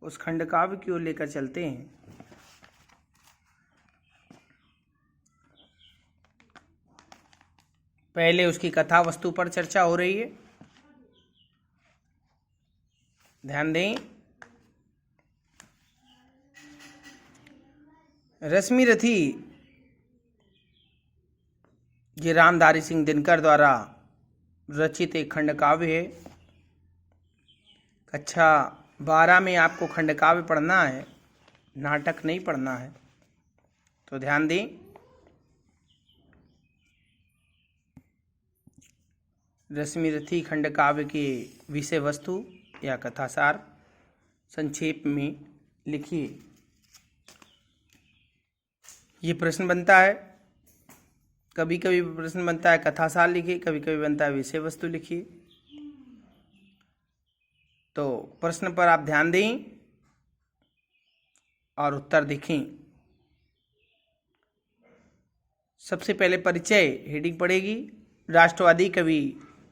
उस खंड काव्य की ओर लेकर चलते हैं। पहले उसकी कथा वस्तु पर चर्चा हो रही है, ध्यान दें। रश्मि रथी ये रामधारी सिंह दिनकर द्वारा रचित एक खंड काव्य है। कक्षा 12 में आपको खंड काव्य पढ़ना है, नाटक नहीं पढ़ना है, तो ध्यान दें। रश्मि रथी खंड काव्य के विषय वस्तु या कथासार संक्षेप में लिखिए। ये प्रश्न बनता है, कभी कभी प्रश्न बनता है कथासार लिखिए, कभी कभी बनता है विषय वस्तु लिखिए। तो प्रश्न पर आप ध्यान दें और उत्तर देखें। सबसे पहले परिचय हेडिंग पड़ेगी। राष्ट्रवादी कवि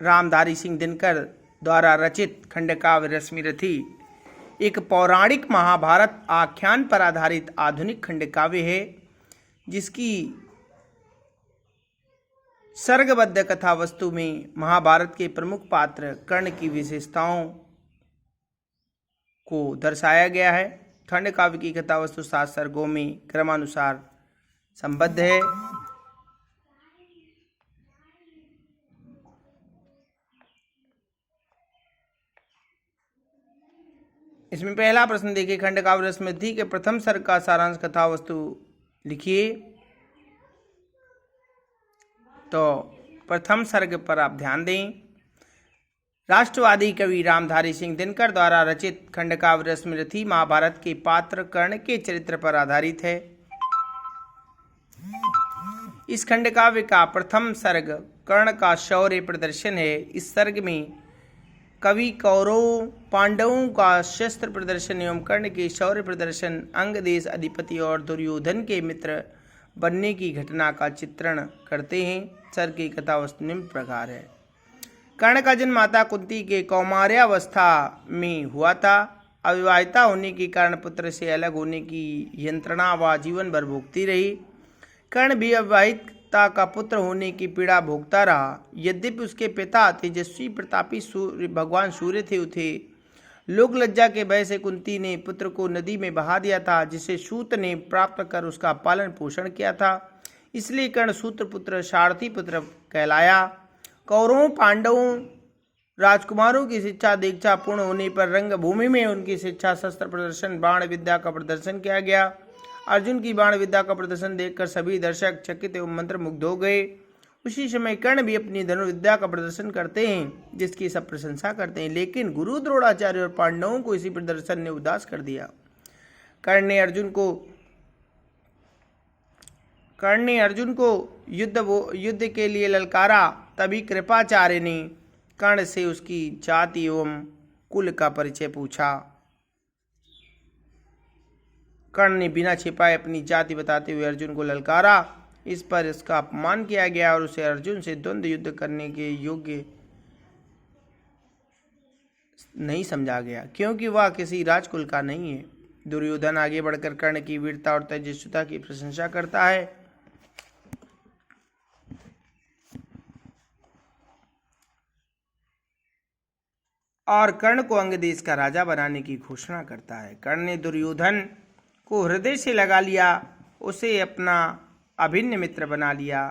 रामधारी सिंह दिनकर द्वारा रचित खंड काव्य रश्मि रथी एक पौराणिक महाभारत आख्यान पर आधारित आधुनिक खंड काव्य है, जिसकी सर्गबद्ध कथा वस्तु में महाभारत के प्रमुख पात्र कर्ण की विशेषताओं को दर्शाया गया है। खंड काव्य की कथा वस्तु 7 सर्गों में क्रमानुसार संबद्ध है। इसमें पहला प्रश्न देखिए, खंड काव्य रश्मि रथी के प्रथम सर्ग का सारांश कथा वस्तु लिखिए। तो प्रथम सर्ग पर आप ध्यान दें। राष्ट्रवादी कवि रामधारी सिंह दिनकर द्वारा रचित खंड काव्य रश्मि रथी महाभारत के पात्र कर्ण के चरित्र पर आधारित है। इस खंड काव्य का प्रथम सर्ग कर्ण का शौर्य प्रदर्शन है। इस सर्ग में कवि कौरव पांडवों का शस्त्र प्रदर्शन एवं कर्ण के शौर्य प्रदर्शन, अंग देश अधिपति और दुर्योधन के मित्र बनने की घटना का चित्रण करते हैं। सर्ग की कथा वस्तु निम्न प्रकार है। कर्ण का जन्म माता कुंती के कौमार्यावस्था में हुआ था। अविवाहिता होने के कारण पुत्र से अलग होने की यंत्रणा वह जीवन भर भोगती रही। कर्ण भी अविवाहिता का पुत्र होने की पीड़ा भोगता रहा। यद्यपि उसके पिता तेजस्वी प्रतापी भगवान सूर्य थे, लोक लज्जा के भय से कुंती ने पुत्र को नदी में बहा दिया था, जिसे सूत ने प्राप्त कर उसका पालन पोषण किया था। इसलिए कर्ण सूत्र पुत्र सारथी पुत्र कहलाया। कौरवों पांडवों राजकुमारों की शिक्षा दीक्षा पूर्ण होने पर रंगभूमि में उनकी शिक्षा शस्त्र प्रदर्शन बाण विद्या का प्रदर्शन किया गया। अर्जुन की बाण विद्या का प्रदर्शन देखकर सभी दर्शक चकित एवं मंत्रमुग्ध हो गए। उसी समय कर्ण भी अपनी धनुर्विद्या का प्रदर्शन करते हैं, जिसकी सब प्रशंसा करते हैं, लेकिन गुरु द्रोणाचार्य और पांडवों को इसी प्रदर्शन ने उदास कर दिया। कर्ण ने अर्जुन को युद्ध के लिए ललकारा। तभी कृपाचार्य ने कर्ण से उसकी जाति एवं कुल का परिचय पूछा। कर्ण ने बिना छिपाए अपनी जाति बताते हुए अर्जुन को ललकारा। इस पर इसका अपमान किया गया और उसे अर्जुन से द्वंद्व युद्ध करने के योग्य नहीं समझा गया, क्योंकि वह किसी राजकुल का नहीं है। दुर्योधन आगे बढ़कर कर्ण की वीरता और तेजस्विता की प्रशंसा करता है। और कर्ण को अंग देश का राजा बनाने की घोषणा करता है। कर्ण ने दुर्योधन को हृदय से लगा लिया, उसे अपना अभिन्न मित्र बना लिया।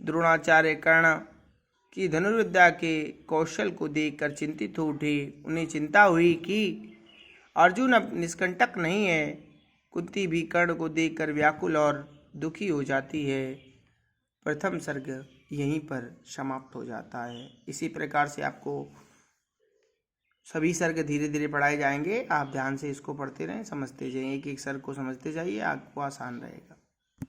द्रोणाचार्य कर्ण की धनुर्विद्या के कौशल को देखकर चिंतित हो उठे। उन्हें चिंता हुई कि अर्जुन अब निष्कंटक नहीं है। कुंती भी कर्ण को देखकर व्याकुल और दुखी हो जाती है। प्रथम सर्ग यहीं पर समाप्त हो जाता है। इसी प्रकार से आपको सभी सर्ग धीरे धीरे पढ़ाए जाएंगे। आप ध्यान से इसको पढ़ते रहें, समझते जाइए, एक एक सर्ग को समझते जाइए, आपको आसान रहेगा।